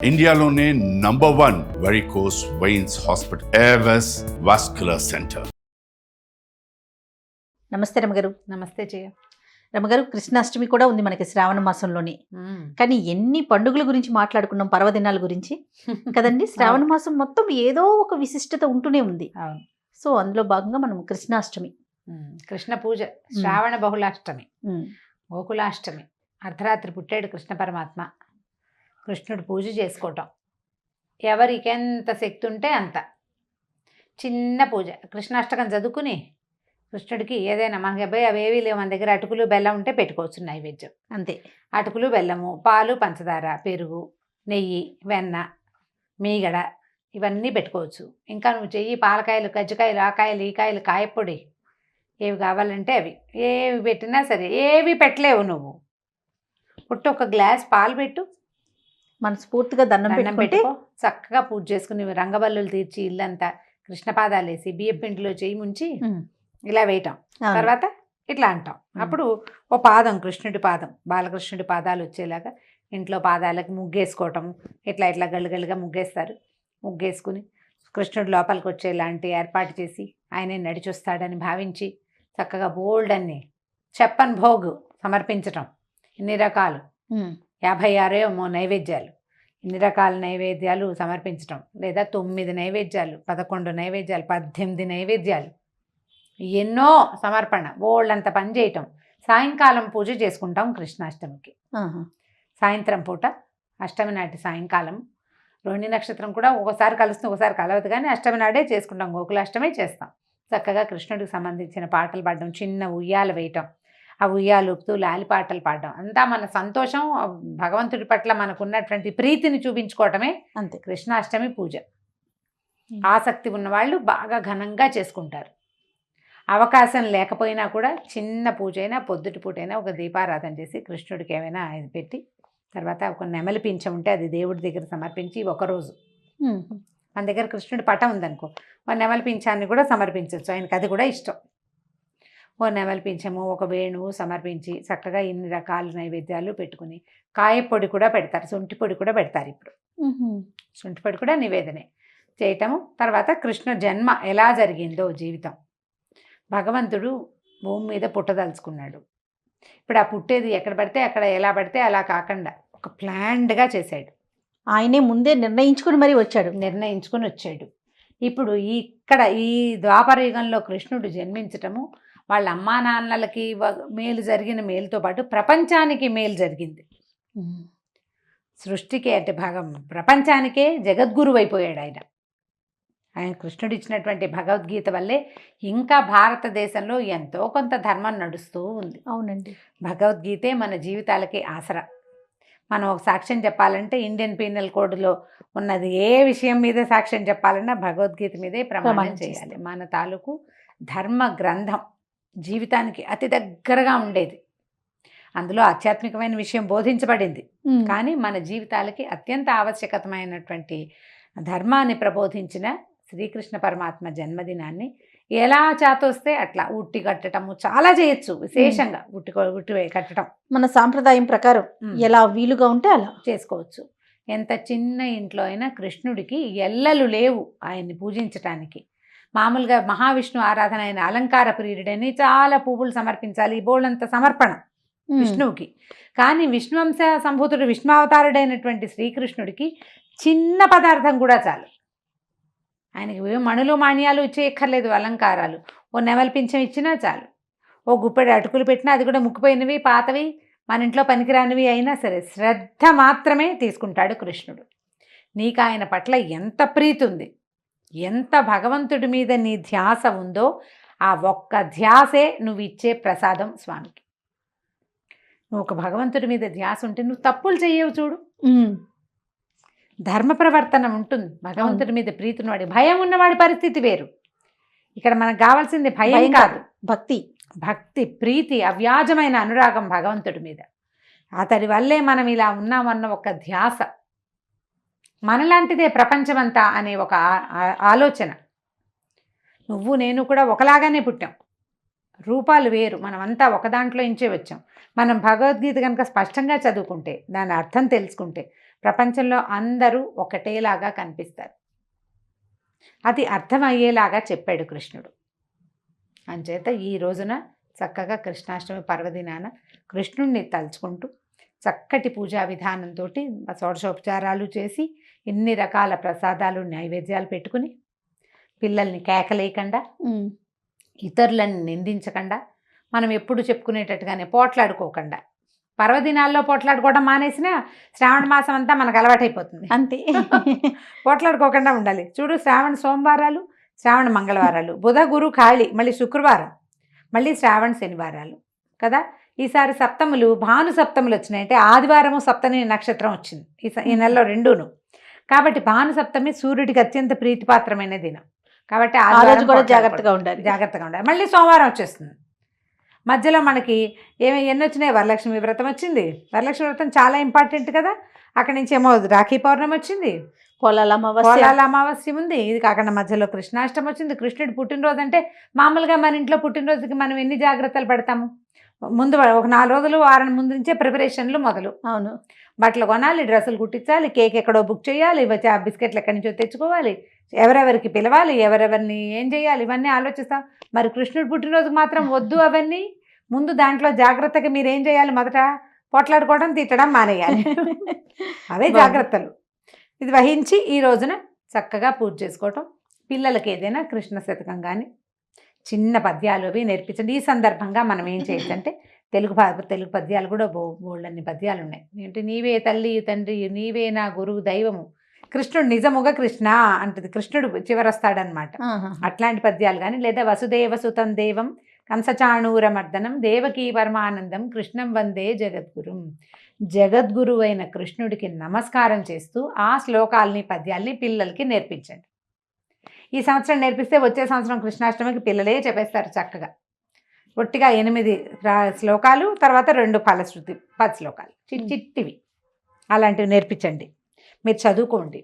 ఇండియాలోనే #1 varicose veins hospital Avis vascular centre. నమస్తే రమగారు. నమస్తే జయ. రమగారు, కృష్ణాష్టమి కూడా ఉంది మనకి శ్రావణ మాసంలోని. కానీ ఎన్ని పండుగల గురించి మాట్లాడుకున్నాం, పర్వదినాల గురించి కదండి. శ్రావణ మాసం మొత్తం ఏదో ఒక విశిష్టత ఉంటూనే ఉంది. అవును. సో అందులో భాగంగా మనం కృష్ణాష్టమి, కృష్ణ పూజ, శ్రావణ బహుళాష్టమి, గోకులాష్టమి, అర్ధరాత్రి పుట్టాడు కృష్ణ పరమాత్మ. కృష్ణుడు పూజ చేసుకోవటం, ఎవరికి ఎంత శక్తి ఉంటే అంత చిన్న పూజ. కృష్ణాష్టకం చదువుకుని కృష్ణుడికి ఏదైనా, మనకి అబ్బాయి అవేవి లేవు మన దగ్గర, అటుకులు బెల్లం ఉంటే పెట్టుకోవచ్చు నైవేద్యం. అంతే. అటుకులు బెల్లము, పాలు పంచదార, పెరుగు, నెయ్యి, వెన్న, మీగడ ఇవన్నీ పెట్టుకోవచ్చు. ఇంకా నువ్వు చెయ్యి పాలకాయలు, కజ్జికాయలు, ఆకాయలు, ఈకాయలు, కాయపొడి ఏవి కావాలంటే అవి ఏవి పెట్టినా సరే. ఏవి పెట్టలేవు నువ్వు, పుట్టు ఒక గ్లాస్ పాలు పెట్టు, మనస్ఫూర్తిగా దండం పెట్టుకో, చక్కగా పూజ చేసుకుని రంగబల్లులు తీర్చి ఇల్లంతా కృష్ణపాదాలు వేసి బియ్యం పిండిలో చెయ్యి ముంచి ఇలా వేయటం. తర్వాత ఇట్లా అంటాం. అప్పుడు ఓ పాదం, కృష్ణుడి పాదం, బాలకృష్ణుడి పాదాలు వచ్చేలాగా ఇంట్లో పాదాలకి ముగ్గేసుకోవటం. ఇట్లా ఇట్లా గల్లుగల్లుగా ముగ్గేస్తారు. ముగ్గేసుకుని కృష్ణుడు లోపలికి వచ్చేలాంటి ఏర్పాటు చేసి ఆయనే నడిచొస్తాడని భావించి చక్కగా బోల్డ్ అన్ని చెప్పన్ భోగ్ సమర్పించటం. ఇన్ని రకాలు 56 నైవేద్యాలు, ఇన్ని రకాల నైవేద్యాలు సమర్పించటం. లేదా 9 నైవేద్యాలు, 11 నైవేద్యాలు, 18 నైవేద్యాలు, ఎన్నో సమర్పణ, బోళ్ళంత పని చేయటం. సాయంకాలం పూజ చేసుకుంటాం కృష్ణాష్టమికి. సాయంత్రం పూట, అష్టమి నాటి సాయంకాలం. రోహిణి నక్షత్రం కూడా ఒకసారి కలుస్తుంది, ఒకసారి కలవదు, కానీ అష్టమి నాడే చేసుకుంటాం, గోకులాష్టమి చేస్తాం. చక్కగా కృష్ణుడికి సంబంధించిన పాటలు పాడడం, చిన్న ఉయ్యాలు వేయటం, ఆ ఉయ్యాలు ఊపుతూ లాలి పాటలు పాడడం, అంతా మన సంతోషం, భగవంతుడి పట్ల మనకున్నటువంటి ప్రీతిని చూపించుకోవటమే అంతే కృష్ణాష్టమి పూజ. ఆసక్తి ఉన్నవాళ్ళు బాగా ఘనంగా చేసుకుంటారు. అవకాశం లేకపోయినా కూడా చిన్న పూజ అయినా, పొద్దుటి పూట అయినా ఒక దీపారాధన చేసి కృష్ణుడికి ఏమైనా ఇది పెట్టి, తర్వాత ఒక నెమలి పింఛం ఉంటే అది దేవుడి దగ్గర సమర్పించి ఒకరోజు, మన దగ్గర కృష్ణుడి పటం ఉందనుకో, ఒక నెమలి పింఛాన్ని కూడా సమర్పించవచ్చు, ఆయనకు అది కూడా ఇష్టం. ఓ నెమలి పింఛము, ఒక వేణువు సమర్పించి చక్కగా ఇన్ని రకాల నైవేద్యాలు పెట్టుకుని, కాయపొడి కూడా పెడతారు, శొంఠి పొడి కూడా పెడతారు. ఇప్పుడు శొంఠి పొడి కూడా నివేదనే చేయటము. తర్వాత కృష్ణ జన్మ ఎలా జరిగిందో, జీవితం, భగవంతుడు భూమి మీద పుట్టదలుచుకున్నాడు. ఇప్పుడు ఆ పుట్టేది ఎక్కడ పడితే అక్కడ, ఎలా పడితే అలా కాకుండా ఒక ప్లాన్డ్గా చేశాడు. ఆయనే ముందే నిర్ణయించుకుని మరీ వచ్చాడు. నిర్ణయించుకుని వచ్చాడు. ఇప్పుడు ఇక్కడ ఈ ద్వాపర యుగంలో కృష్ణుడు జన్మించటము వాళ్ళ అమ్మా నాన్నలకి మేలు జరిగిన మేలుతో పాటు ప్రపంచానికి మేలు జరిగింది. సృష్టికి అంటే ప్రపంచానికే జగద్గురువు అయిపోయాడు ఆయన. ఆయన కృష్ణుడు ఇచ్చినటువంటి భగవద్గీత వల్లే ఇంకా భారతదేశంలో ఎంతో కొంత ధర్మం నడుస్తూ ఉంది. అవునండి. భగవద్గీతే మన జీవితాలకి ఆసరా. మనం ఒక సాక్ష్యం చెప్పాలంటే ఇండియన్ పీనల్ కోడ్లో ఉన్నది ఏ విషయం మీద సాక్ష్యం చెప్పాలన్నా భగవద్గీత మీదే ప్రమాణం చేయాలి. మన తాలూకు ధర్మ గ్రంథం జీవితానికి అతి దగ్గరగా ఉండేది. అందులో ఆధ్యాత్మికమైన విషయం బోధించబడింది, కానీ మన జీవితాలకి అత్యంత ఆవశ్యకతమైనటువంటి ధర్మాన్ని ప్రబోధించిన శ్రీకృష్ణ పరమాత్మ జన్మదినాన్ని ఎలా చేతొస్తే అట్లా ఉట్టి కట్టడము చాలా చేయొచ్చు. విశేషంగా ఉట్టి కట్టడం మన సాంప్రదాయం ప్రకారం ఎలా వీలుగా ఉంటే అలా చేసుకోవచ్చు. ఎంత చిన్న ఇంట్లో అయినా కృష్ణుడికి ఎల్లలు లేవు ఆయన్ని పూజించటానికి. మామూలుగా మహావిష్ణు ఆరాధన, ఆయన అలంకార ప్రియుడని చాలా పువ్వులు సమర్పించాలి, బోళ్ళంత సమర్పణ విష్ణువుకి. కానీ విష్ణువంశ సంభూతుడు, విష్ణువతారుడైనటువంటి శ్రీకృష్ణుడికి చిన్న పదార్థం కూడా చాలు. ఆయనకి మణులు మాణ్యాలు ఇచ్చేయక్కర్లేదు, అలంకారాలు. ఓ నెమలి పింఛం ఇచ్చినా చాలు, ఓ గుప్పెడు అటుకులు పెట్టినా, అది కూడా ముక్కిపోయినవి, పాతవి, మన ఇంట్లో పనికిరానివి అయినా సరే శ్రద్ధ మాత్రమే తీసుకుంటాడు కృష్ణుడు. నీకు ఆయన పట్ల ఎంత ప్రీతి ఉంది, ఎంత భగవంతుడి మీద నీ ధ్యాస ఉందో, ఆ ఒక్క ధ్యాసే నువ్వు ఇచ్చే ప్రసాదం స్వామికి. నువ్వు ఒక భగవంతుడి మీద ధ్యాస ఉంటే నువ్వు తప్పులు చెయ్యవు. చూడు, ధర్మ ప్రవర్తన ఉంటుంది. భగవంతుడి మీద ప్రీతి ఉన్నవాడి, భయం ఉన్నవాడి పరిస్థితి వేరు. ఇక్కడ మనకు కావాల్సింది భయం కాదు, భక్తి. భక్తి, ప్రీతి, అవ్యాజమైన అనురాగం భగవంతుడి మీద. అతడి వల్లే మనం ఇలా ఉన్నామన్న ఒక ధ్యాస. మనలాంటిదే ప్రపంచమంతా అనే ఒక ఆలోచన. నువ్వు నేను కూడా ఒకలాగానే పుట్టాం, రూపాలు వేరు, మనమంతా ఒక దాంట్లో ఇంచే వచ్చాం. మనం భగవద్గీత కనుక స్పష్టంగా చదువుకుంటే, దాని అర్థం తెలుసుకుంటే, ప్రపంచంలో అందరూ ఒకటేలాగా కనిపిస్తారు. అది అర్థమయ్యేలాగా చెప్పాడు కృష్ణుడు. అంచేత ఈ రోజున చక్కగా కృష్ణాష్టమి పర్వదినాన కృష్ణుడిని తలుచుకుంటూ చక్కటి పూజా విధానంతో షోడశోపచారాలు చేసి ఎన్ని రకాల ప్రసాదాలు నైవేద్యాలు పెట్టుకుని పిల్లల్ని కేకలేయకుండా ఇతరులను నిందించకుండా మనం ఎప్పుడు చెప్పుకునేటట్టుగానే పోట్లాడుకోకుండా, పర్వదినాల్లో పోట్లాడుకోవడం మానేసినా శ్రావణ మాసం అంతా మనకు అలవాటైపోతుంది. అంతే. పోట్లాడుకోకుండా ఉండాలి. చూడు, శ్రావణ సోమవారాలు, శ్రావణ మంగళవారాలు, బుధ గురు ఖాళీ, మళ్ళీ శుక్రవారం, మళ్ళీ శ్రావణ శనివారాలు కదా. ఈసారి సప్తములు, భాను సప్తములు వచ్చినాయి. అంటే ఆదివారము సప్తమి నక్షత్రం వచ్చింది ఈ నెలలో రెండూను. కాబట్టి భాను సప్తమి సూర్యుడికి అత్యంత ప్రీతిపాత్రమైన దినం. కాబట్టి ఆ రోజు కూడా జాగ్రత్తగా ఉండాలి. మళ్ళీ సోమవారం వచ్చేస్తుంది. మధ్యలో మనకి ఎన్ని వచ్చినాయి? వరలక్ష్మి వ్రతం వచ్చింది. వరలక్ష్మి వ్రతం చాలా ఇంపార్టెంట్ కదా. అక్కడి నుంచి ఏమో రాఖీ పౌర్ణమి వచ్చింది, పొలాల అమావాస్య ఉంది. ఇది కాకుండా మధ్యలో కృష్ణాష్టమి వచ్చింది. కృష్ణుడి పుట్టినరోజు అంటే మామూలుగా మన ఇంట్లో పుట్టినరోజుకి మనం ఎన్ని జాగ్రత్తలు పడతాము? ముందు ఒక 4 రోజులు, వారం ముందు నుంచే ప్రిపరేషన్లు మొదలు. అవును. బట్టలు కొనాలి, డ్రెస్సులు కుట్టించాలి, కేక్ ఎక్కడో బుక్ చేయాలి, వచ్చి ఆ బిస్కెట్లు ఎక్కడి నుంచో తెచ్చుకోవాలి, ఎవరెవరికి పిలవాలి, ఎవరెవరిని ఏం చేయాలి, ఇవన్నీ ఆలోచిస్తాం. మరి కృష్ణుడి పుట్టినరోజుకి మాత్రం వద్దు అవన్నీ. ముందు దాంట్లో జాగ్రత్తగా మీరు ఏం చేయాలి? మొదట పోట్లాడుకోవడం, తిట్టడం మానేయాలి. అవే జాగ్రత్తలు. ఇది వహించి ఈ రోజున చక్కగా పూజ చేసుకోవటం. పిల్లలకి ఏదైనా కృష్ణ శతకం కానీ చిన్న పద్యాలు అవి నేర్పించండి. ఈ సందర్భంగా మనం ఏం చేయొచ్చు అంటే తెలుగు పద్యాలు కూడా బోళ్ళన్ని పద్యాలు ఉన్నాయి. ఏంటి, నీవే తల్లి తండ్రి, నీవే నా గురువు దైవము, కృష్ణుడు నిజముగా కృష్ణ అంటది. కృష్ణుడు చివరొస్తాడనమాట. అట్లాంటి పద్యాలు కానీ, లేదా వసుదేవ సుతం దేవం కంసచాణూరమర్దనం దేవకీ పరమానందం కృష్ణం వందే జగద్గురుం, జగద్గురు అయిన కృష్ణుడికి నమస్కారం చేస్తూ ఆ శ్లోకాలని పద్యాల్ని పిల్లలకి నేర్పించండి. ఈ సంవత్సరం నేర్పిస్తే వచ్చే సంవత్సరం కృష్ణాష్టమికి పిల్లలే చెప్పేస్తారు చక్కగా. ఒట్టిగా 8 శ్లోకాలు, తర్వాత 2 ఫలశ్రుతి 10 శ్లోకాలు చిట్టివి అలాంటివి నేర్పించండి. మీరు చదువుకోండి,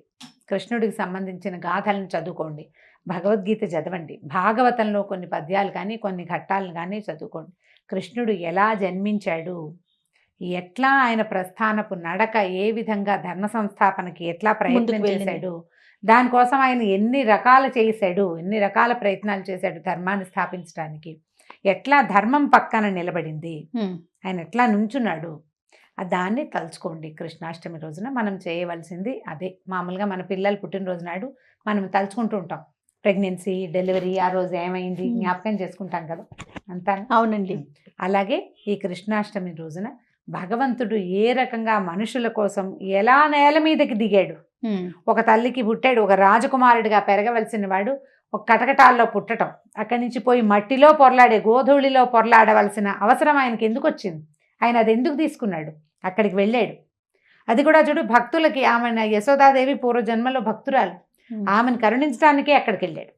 కృష్ణుడికి సంబంధించిన గాథలను చదువుకోండి, భగవద్గీత చదవండి, భాగవతంలో కొన్ని పద్యాలు కానీ కొన్ని ఘట్టాలను కానీ చదువుకోండి. కృష్ణుడు ఎలా జన్మించాడు, ఎట్లా ఆయన ప్రస్థానపు నడక, ఏ విధంగా ధర్మ సంస్థాపనకి ఎట్లా ప్రయత్నం చేశాడు, దానికోసం ఆయన ఎన్ని రకాల ప్రయత్నాలు చేశాడు ధర్మాన్ని స్థాపించడానికి, ఎట్లా ధర్మం పక్కన నిలబడింది, ఆయన ఎట్లా నుంచున్నాడు, దాన్ని తలుచుకోండి. కృష్ణాష్టమి రోజున మనం చేయవలసింది అదే. మామూలుగా మన పిల్లలు పుట్టినరోజు నాడు మనం తలుచుకుంటూ ఉంటాం. ప్రెగ్నెన్సీ, డెలివరీ, ఆ రోజు ఏమైంది జ్ఞాపకం చేసుకుంటాం కదా, అంతా. అవునండి. అలాగే ఈ కృష్ణాష్టమి రోజున భగవంతుడు ఏ రకంగా మనుషుల కోసం ఎలా నేల మీదకి దిగాడు. ఒక తల్లికి పుట్టాడు, ఒక రాజకుమారుడిగా పెరగవలసిన వాడు ఒక కటకటాల్లో పుట్టడం, అక్కడి నుంచి పోయి మట్టిలో పొరలాడే, గోధూళిలో పొరలాడవలసిన అవసరం ఆయనకి ఎందుకు వచ్చింది? ఆయన అది ఎందుకు తీసుకున్నాడు? అక్కడికి వెళ్ళాడు. అది కూడా చూడు, భక్తులకి, ఆమె యశోదాదేవి పూర్వజన్మలో భక్తురాలు, ఆమెను కరుణించడానికే అక్కడికి వెళ్ళాడు.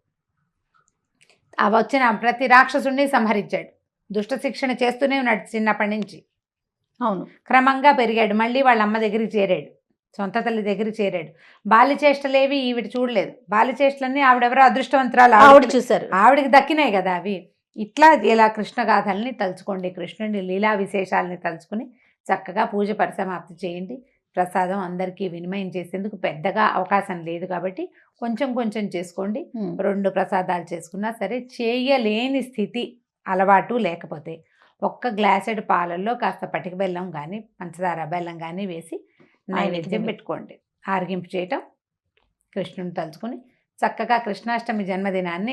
ఆ వచ్చిన ప్రతి రాక్షసుడిని సంహరించాడు. దుష్ట శిక్షణ చేస్తూనే ఉన్నాడు చిన్నప్పటి నుంచి. అవును. క్రమంగా పెరిగాడు. మళ్ళీ వాళ్ళ అమ్మ దగ్గరికి చేరాడు, సొంత తల్లి దగ్గరికి చేరాడు. బాల్యచేష్టలేవి ఈవిడ చూడలేదు. బాల్యచేష్టలన్నీ ఆవిడెవరో అదృష్టవంతురాలు, ఆవిడ చూశారు, ఆవిడకి దక్కినాయి కదా అవి. ఇట్లా ఇలా కృష్ణగాథల్ని తలుచుకోండి, కృష్ణుని లీలా విశేషాలని తలుచుకుని చక్కగా పూజ పరిసమాప్తి చేయండి. ప్రసాదం అందరికీ వినిమయం చేసేందుకు పెద్దగా అవకాశం లేదు కాబట్టి కొంచెం కొంచెం చేసుకోండి. 2 ప్రసాదాలు చేసుకున్నా సరే, చేయలేని స్థితి అలవాటు లేకపోతే ఒక్క గ్లాసెడ్ పాలల్లో కాస్త పటిక బెల్లం కానీ పంచదార బెల్లం కానీ వేసి నైవేద్యం పెట్టుకోండి. ఆరగింపు చేయటం, కృష్ణుని తలుచుకుని చక్కగా కృష్ణాష్టమి జన్మదినాన్ని,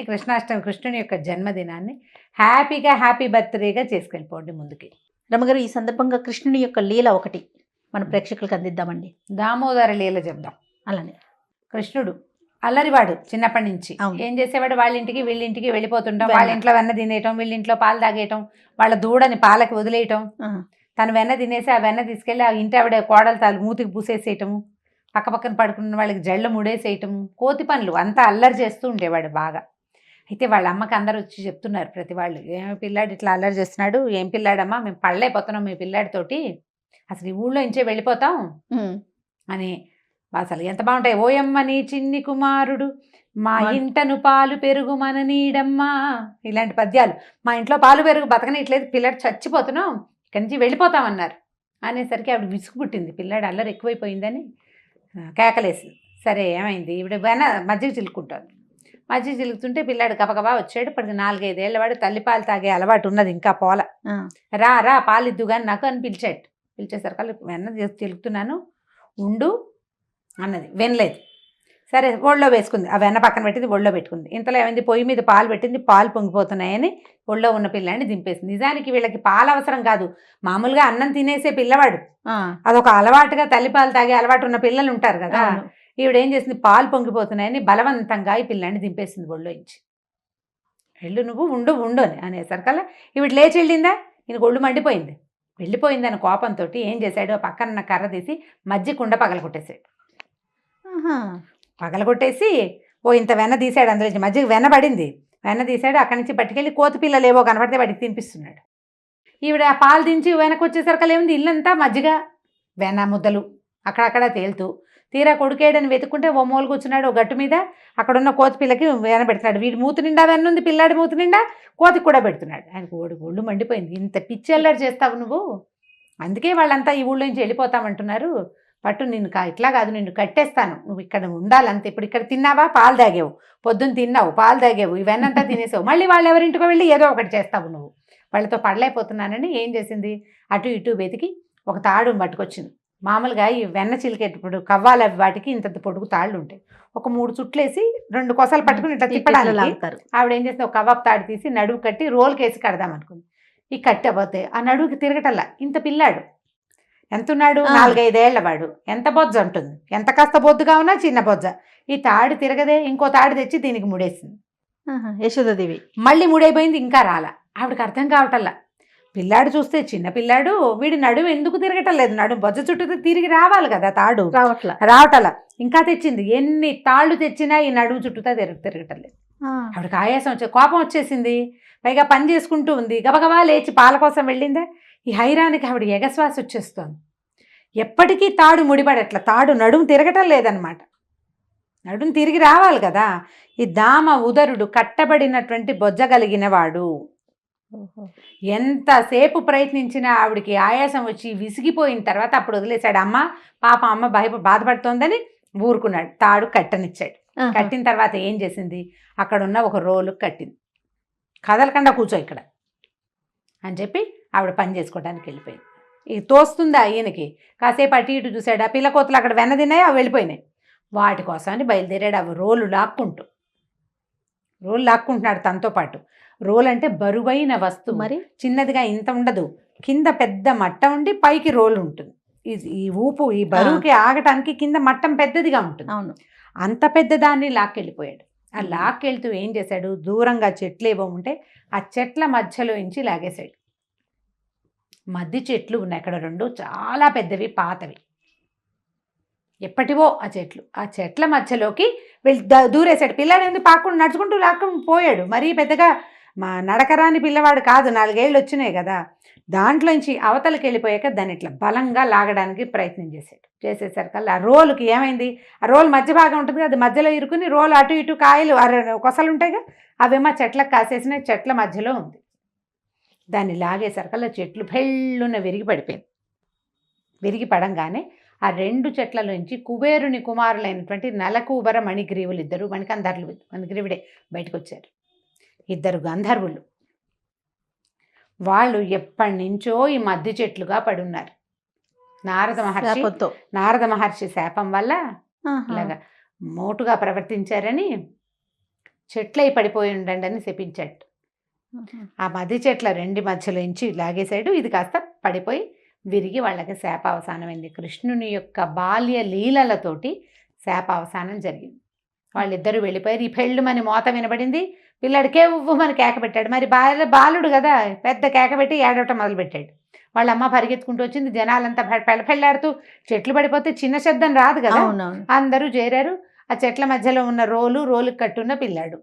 కృష్ణుని యొక్క జన్మదినాన్ని హ్యాపీ బర్త్డేగా చేసుకెళ్ళిపోండి ముందుకి. రమగారు, ఈ సందర్భంగా కృష్ణుని యొక్క లీల ఒకటి మన ప్రేక్షకులకు అందిద్దామండి. దామోదర లీల చెప్దాం. అలానే కృష్ణుడు అల్లరివాడు చిన్నప్పటి నుంచి. ఏం చేసేవాడు? వాళ్ళ ఇంటికి వీళ్ళింటికి వెళ్ళిపోతుంటాం. వాళ్ళ ఇంట్లో వెన్న తినేయటం, వీళ్ళ ఇంట్లో పాలు తాగేయటం, వాళ్ళ దూడని పాలకి వదిలేయటం, తను వెన్న తినేసి ఆ వెన్న తీసుకెళ్ళి ఆ ఇంటి ఆవిడ కోడలు మూతికి పూసేసేయటము, పక్కపక్కన పడుకున్న వాళ్ళకి జళ్ళు ముడేసేయటము, కోతి పనులు అంతా అల్లరి చేస్తూ ఉండేవాడు బాగా. అయితే వాళ్ళ అమ్మకి అందరూ వచ్చి చెప్తున్నారు ప్రతి వాళ్ళు, ఏమి పిల్లాడు ఇట్లా అల్లరి చేస్తున్నాడు, ఏం పిల్లాడమ్మా, మేము పళ్ళైపోతున్నాం మీ పిల్లాడితోటి, అసలు ఈ ఊళ్ళో ఇంచే వెళ్ళిపోతాం అని. అసలు ఎంత బాగుంటాయి. ఓయమ్మ నీ చిన్ని కుమారుడు, మా ఇంటను పాలు పెరుగు మన నీడమ్మా, ఇలాంటి పద్యాలు. మా ఇంట్లో పాలు పెరుగు బతకనిట్లేదు, పిల్లాడు చచ్చిపోతున్నాం, ఇక్కడి నుంచి వెళ్ళిపోతామన్నారు. అనేసరికి ఆవిడ విసుగు పుట్టింది, పిల్లాడు అల్లరి ఎక్కువైపోయిందని. కేకలేసింది. సరే ఏమైంది, ఇప్పుడు వెన మజ్జిగ చిలుక్కుంటుంది. మజ్జిగ చిలుకుతుంటే పిల్లాడు గబగబా వచ్చాడు. ఇప్పటికి 4-5 ఏళ్ల వాడు, తల్లిపాలు తాగే అలవాటు ఉన్నది ఇంకా పోల. రా పాలిద్దు కానీ నాకు అని పిలిచాడు. పిలిచేసరికి వెన్న చిలుకుతున్నాను ఉండు అన్నది. వినలేదు. సరే ఒళ్ళో వేసుకుంది. ఆ వెన్న పక్కన పెట్టింది, ఒళ్ళో పెట్టుకుంది. ఇంతలో ఏమైంది, పొయ్యి మీద పాలు పెట్టింది, పాలు పొంగిపోతున్నాయని ఒళ్ళో ఉన్న పిల్లాడిని దింపేసింది. నిజానికి వీళ్ళకి పాలు అవసరం కాదు, మామూలుగా అన్నం తినేసే పిల్లవాడు. అదొక అలవాటుగా తల్లిపాలు తాగే అలవాటు ఉన్న పిల్లలు ఉంటారు కదా. ఈవిడేం చేసింది, పాలు పొంగిపోతున్నాయని బలవంతంగా ఈ పిల్లాడిని దింపేసింది ఒళ్ళో ఇచ్చి. వెళ్ళు నువ్వు ఉండు అని అనేసరికల్లా ఈవిడ లేచి వెళ్ళిందా, ఈయనకు ఒళ్ళు మండిపోయింది. వెళ్ళిపోయిందని కోపంతో ఏం చేశాడు, పక్కన కర్ర తీసి మజ్జిగ కుండ పగలగొట్టేశాడు. పగలగొట్టేసి ఇంత వెన్న తీసాడు, అందులో మజ్జిగ వెన్న పడింది. వెన్న తీసాడు, అక్కడి నుంచి పట్టుకెళ్ళి కోతి పిల్లలు ఏవో కనపడితే వాటికి తినిపిస్తున్నాడు. ఈవిడ ఆ పాలు దించి వెనక్కి వచ్చేసరికి ఏముంది, ఇల్లంతా మజ్జిగ వెన్న ముద్దలు అక్కడక్కడ తేలుతూ. తీరా కొడుకేడని వెతుక్కుంటే ఓ మూల కూర్చున్నాడు, ఓ గట్టు మీద అక్కడున్న కోతి పిల్లకి వెన పెడుతున్నాడు. వీడి మూతి నిండా వెన్న ఉంది, పిల్లాడి మూతి నిండా కోతికి కూడా పెడుతున్నాడు. ఆయనకు ఒళ్ళు మండిపోయింది. ఇంత పిచ్చెల్లరి చేస్తావు నువ్వు, అందుకే వాళ్ళంతా ఈ ఊళ్ళో నుంచి వెళ్ళిపోతామంటున్నారు. పట్టు నిన్ను ఇట్లా కాదు, నిన్ను కట్టేస్తాను, నువ్వు ఇక్కడ ఉండాలంతే. ఇప్పుడు ఇక్కడ తిన్నావా, పాలు తాగేవు, పొద్దున్న తిన్నావు, పాలు తాగేవు, ఇవన్నంతా తినేసావు, మళ్ళీ వాళ్ళు ఎవరింటికో వెళ్ళి ఏదో ఒకటి చేస్తావు నువ్వు. వాళ్ళతో పడలేకపోతున్నానని ఏం చేసింది, అటు ఇటు వెతికి ఒక తాడు పట్టుకొచ్చింది. మామూలుగా ఈ వెన్న చిలికేటప్పుడు కవ్వాల వాటికి ఇంత పొడుగు తాళ్ళు ఉంటాయి. ఒక 3 చుట్లేసి 2 కొసలు పట్టుకుని ఇట్లా తిప్పడానికి ఆవిడ ఏం చేస్తే ఒక కవ్వపు తాడు తీసి నడువు కట్టి రోల్కేసి కడదాం అనుకుంది. ఈ కట్టబోతే ఆ నడువుకి తిరగటల్లా. ఇంత పిల్లాడు ఎంతున్నాడు, 4-5 ఏళ్ల వాడు, ఎంత బొజ్జ ఉంటుంది, ఎంత కాస్త బొద్దుగా ఉన్నా చిన్న బొజ్జ. ఈ తాడు తిరగదే, ఇంకో తాడు తెచ్చి దీనికి ముడేసింది యశోదాదేవి. మళ్ళీ ముడైపోయింది, ఇంకా రాలా. ఆవిడకి అర్థం కావటల్లా. పిల్లాడు చూస్తే చిన్న పిల్లాడు, వీడి నడుము ఎందుకు తిరగటం లేదు, నడుము బొజ్జ చుట్టూ తిరిగి రావాలి కదా, తాడు రావటలా. ఇంకా తెచ్చింది, ఎన్ని తాళ్ళు తెచ్చినా ఈ నడుము చుట్టూతా తిరగటం లేదు. ఆవిడకి ఆయాసం కోపం వచ్చేసింది. పైగా పని చేసుకుంటూ ఉంది. గబగబా లేచి పాల కోసం వెళ్ళిందా. ఈ హైరానికి ఆవిడ ఎగశ్వాస వచ్చేస్తోంది. ఎప్పటికీ తాడు ముడిపడట్ల, తాడు నడుము తిరగటం లేదనమాట. నడుము తిరిగి రావాలి కదా. ఈ దామ ఉదరుడు కట్టబడినటువంటి బొజ్జ కలిగిన వాడు. ఎంతసేపు ప్రయత్నించినా ఆవిడికి ఆయాసం వచ్చి విసిగిపోయిన తర్వాత అప్పుడు వదిలేశాడు. అమ్మ పాప అమ్మ బాధపడుతోందని ఊరుకున్నాడు. తాడు కట్టనిచ్చాడు. కట్టిన తర్వాత ఏం చేసింది, అక్కడ ఉన్న ఒక రోలు కట్టింది. కదలకుండా కూర్చో ఇక్కడ అని చెప్పి ఆవిడ పని చేసుకోవడానికి వెళ్ళిపోయింది. ఇక తోస్తుందా ఈయనకి, కాసేపు అటు ఇటు చూశాడు. ఆ పిల్ల కోతలు అక్కడ వెన్న తిన్నాయి, అవి వెళ్ళిపోయినాయి. వాటి కోసమని బయలుదేరాడు. అవి రోలు లాక్కుంటున్నాడు తనతో పాటు. రోల్ అంటే బరువైన వస్తువు, మరి చిన్నదిగా ఇంత ఉండదు, కింద పెద్ద మట్ట ఉండి పైకి రోలు ఉంటుంది. ఈ ఊపు ఈ బరువుకి ఆగటానికి కింద మట్టం పెద్దదిగా ఉంటుంది. అవును, అంత పెద్ద దాన్ని లాక్కెళ్ళిపోయాడు. ఆ లాక్కెళ్తూ ఏం చేశాడు, దూరంగా చెట్లు ఏవో ఉంటే ఆ చెట్ల మధ్యలో నుంచి లాగేశాడు. మద్ది చెట్లు ఉన్నాయి అక్కడ 2, చాలా పెద్దవి, పాతవి, ఎప్పటివో ఆ చెట్లు. ఆ చెట్ల మధ్యలోకి వెళ్ళి దూరేశాడు. పిల్లాడు ఎందుకు పాకుండా నడుచుకుంటూ లాక్కొని పోయాడు. మరీ పెద్దగా మా నడకరాని పిల్లవాడు కాదు, 4 ఏళ్ళు వచ్చినాయి కదా. దాంట్లోంచి అవతలకి వెళ్ళిపోయాక దాన్ని ఇట్లా బలంగా లాగడానికి ప్రయత్నం చేసేసరికల్లా ఆ రోలుకి ఏమైంది, ఆ రోలు మధ్య భాగం ఉంటుంది కదా, అది మధ్యలో ఇరుకుని రోలు అటు ఇటు కాయలు కొసలు ఉంటాయిగా, అవేమో చెట్లకు కాసేసిన చెట్ల మధ్యలో ఉంది. దాన్ని లాగేసరికల్లా చెట్లు భెళ్ళున విరిగి పడిపోయింది. విరిగి పడంగానే ఆ 2 చెట్లలోంచి కుబేరుని కుమారులైనటువంటి నలకూబర మణిగ్రీవులు, 2 మణికంధర్లు, మణిగ్రీవుడే బయటకు వచ్చారు. 2 గంధర్వులు. వాళ్ళు ఎప్పటి నుంచో ఈ మద్ది చెట్లుగా పడున్నారు. నారద మహర్షి శాపం వల్ల ఇలాగా మోటుగా ప్రవర్తించారని చెట్లై పడిపోయి ఉండండి అని శపించాడు. ఆ మద్ది చెట్ల 2 మధ్యలోంచి లాగేశాడు. ఇది కాస్త పడిపోయి విరిగి వాళ్ళకి శాపావసానమైంది. కృష్ణుని యొక్క బాల్య లీలలతోటి శాపావసానం జరిగింది. వాళ్ళిద్దరూ వెళ్ళిపోయారు. ఈ పెళ్ళుమని మోత వినబడింది. పిల్లాడికే ఉవ్వమని కేక పెట్టాడు. మరి బాలుడు కదా, పెద్ద కేక పెట్టి ఏడవటం మొదలుపెట్టాడు. వాళ్ళ అమ్మ పరిగెత్తుకుంటూ వచ్చింది. జనాలంతా పెళ్ళాడుతూ, చెట్లు పడిపోతే చిన్న శబ్దం రాదు కదా, అందరూ చేరారు. ఆ చెట్ల మధ్యలో ఉన్న రోలుకి కట్టున్న పిల్లాడు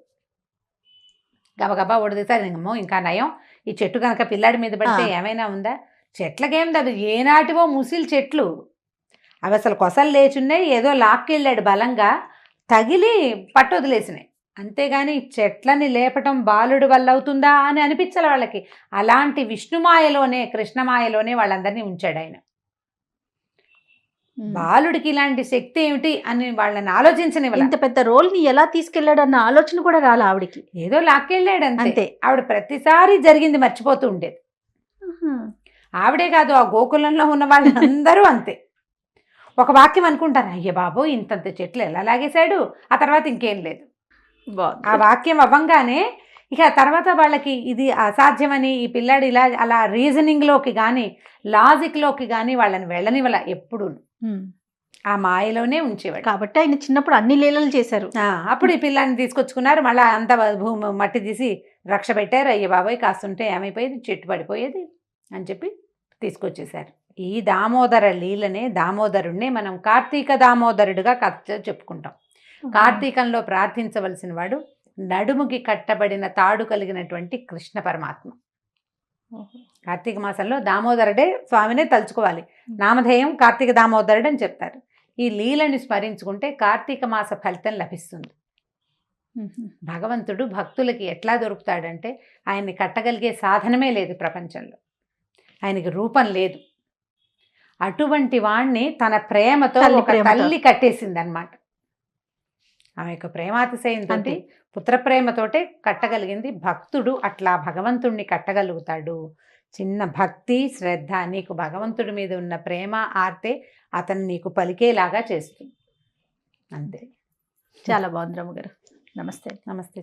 గబగబా ఒడిదేశారు. ఇంకా నయం, ఈ చెట్టు కనుక పిల్లాడి మీద పడితే ఏమైనా ఉందా, చెట్లకేం అది ఏనాటివో ముసిలి చెట్లు, అవి అసలు కొసలు లేచున్నాయి. ఏదో లాక్కెళ్ళాడు బలంగా, తగిలి పట్టు వదిలేసినాయి. అంతేగాని చెట్లని లేపటం బాలుడు వల్ల అవుతుందా అని అనిపించాలి వాళ్ళకి. అలాంటి విష్ణుమాయలోనే, కృష్ణమాయలోనే వాళ్ళందరినీ ఉంచాడు ఆయన. బాలుడికి ఇలాంటి శక్తి ఏమిటి అని వాళ్ళని ఆలోచించనివ్వాలి. ఇంత పెద్ద రోల్ ని ఎలా తీసుకెళ్లాడు అన్న ఆలోచన కూడా రాలా ఆవిడికి. ఏదో లాక్కెళ్ళాడు అంతే. అంతే. ఆవిడ ప్రతిసారి జరిగింది మర్చిపోతూ ఉండేది. ఆవిడే కాదు, ఆ గోకులంలో ఉన్న వాళ్ళందరూ అంతే. ఒక వాక్యం అనుకుంటారు, అయ్య బాబు ఇంతంత చెట్లు ఎలా లాగేశాడు, ఆ తర్వాత ఇంకేం లేదు. ఆ వాక్యం అవ్వంగానే ఇక తర్వాత వాళ్ళకి ఇది అసాధ్యమని, ఈ పిల్లాడు ఇలా అలా రీజనింగ్లోకి కానీ లాజిక్లోకి కానీ వాళ్ళని వెళ్ళనివ్వాల. ఎప్పుడు ఆ మాయలోనే ఉంచేవాడు. కాబట్టి ఆయన చిన్నప్పుడు అన్ని లీలలు చేశారు. అప్పుడు ఈ పిల్లాన్ని తీసుకొచ్చుకున్నారు, మళ్ళీ అంత భూమి మట్టి తీసి రక్ష పెట్టారు. అయ్య బాబాయ్ కాస్తుంటే ఏమైపోయేది, చెట్టు పడిపోయేది అని చెప్పి తీసుకొచ్చేసారు. ఈ దామోదర లీలనే, దామోదరుడినే మనం కార్తీక దామోదరుడిగా కథ చెప్పుకుంటాం. కార్తీకంలో ప్రార్థించవలసిన వాడు నడుముకి కట్టబడిన తాడు కలిగినటువంటి కృష్ణ పరమాత్మ. కార్తీక మాసంలో దామోదరుడే స్వామినే తలుచుకోవాలి. నామధేయం కార్తీక దామోదరుడు అని చెప్తారు. ఈ లీలని స్మరించుకుంటే కార్తీక మాస ఫలితం లభిస్తుంది. భగవంతుడు భక్తులకి ఎట్లా దొరుకుతాడంటే ఆయన్ని కట్టగలిగే సాధనమే లేదు ప్రపంచంలో. ఆయనకి రూపం లేదు. అటువంటి వాణ్ణి తన ప్రేమతో ఒక తల్లి కట్టేసింది అనమాట. ఆమె యొక్క ప్రేమాతిశయంతో, పుత్రప్రేమతోటే కట్టగలిగింది. భక్తుడు అట్లా భగవంతుణ్ణి కట్టగలుగుతాడు. చిన్న భక్తి శ్రద్ధ, నీకు భగవంతుడి మీద ఉన్న ప్రేమ ఆర్తే అతను నీకు పలికేలాగా చేస్తుంది. అంతే. చాలా బాగుంది రమ్మ గారు. నమస్తే. నమస్తే.